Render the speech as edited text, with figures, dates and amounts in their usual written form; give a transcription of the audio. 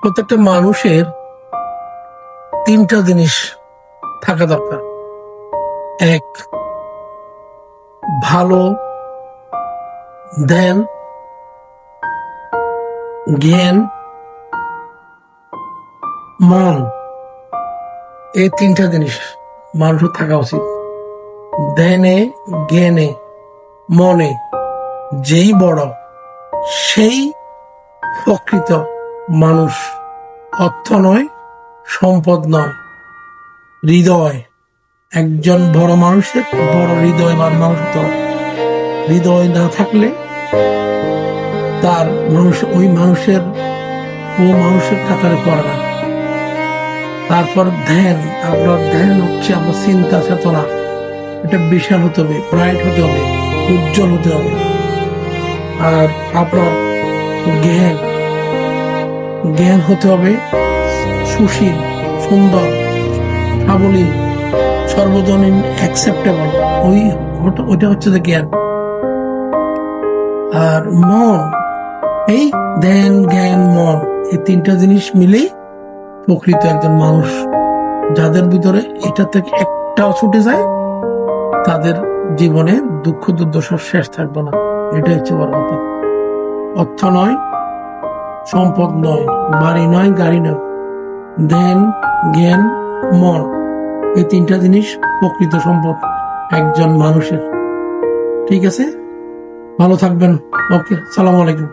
প্রত্যেকটা মানুষের তিনটা জিনিস থাকা দরকার। এক, ভালো ধ্যান, জ্ঞান, মন। এই তিনটা জিনিস মানুষের থাকা উচিত। ধ্যানে, জ্ঞানে, মনে যেই বড় সেই প্রকৃত মানুষ। অর্থ নয়, সম্পদ নয়, হৃদয়। একজন বড় মানুষের বড় হৃদয়বান মানুষ হতে হবে। হৃদয় না থাকলে তার ওই মানুষের কাতারে পড়ে না। তারপর ধ্যান। আপনার ধ্যান হচ্ছে আপনার চিন্তা চেতনা, এটা বিশাল হতে হবে, ব্রাইট হতে হবে, উজ্জ্বল হতে হবে। আর আপনার জ্ঞান জ্ঞান হতে হবে সুশীল, সুন্দর, সাবলীল, সর্বজনীন, অ্যাকসেপ্টেবল। ওইটা হচ্ছে যে জ্ঞান। আর মন, এই ধ্যান, জ্ঞান, মন, এই তিনটা জিনিস মিলেই প্রকৃত একজন মানুষ। যাদের ভিতরে এটা থেকে একটাও ছুটে যায় তাদের জীবনে দুঃখ দুর্দশার শেষ থাকবে না। এটা হচ্ছে বড় কথা। অর্থ নয়, সম্পদ নয়, বাড়ি নয়, গাড়ি নয়, ধ্যান, জ্ঞান, মন, এই তিনটা জিনিস প্রকৃত সম্পদ একজন মানুষের। ঠিক আছে, ভালো থাকবেন। ওকে, সালাম আলাইকুম।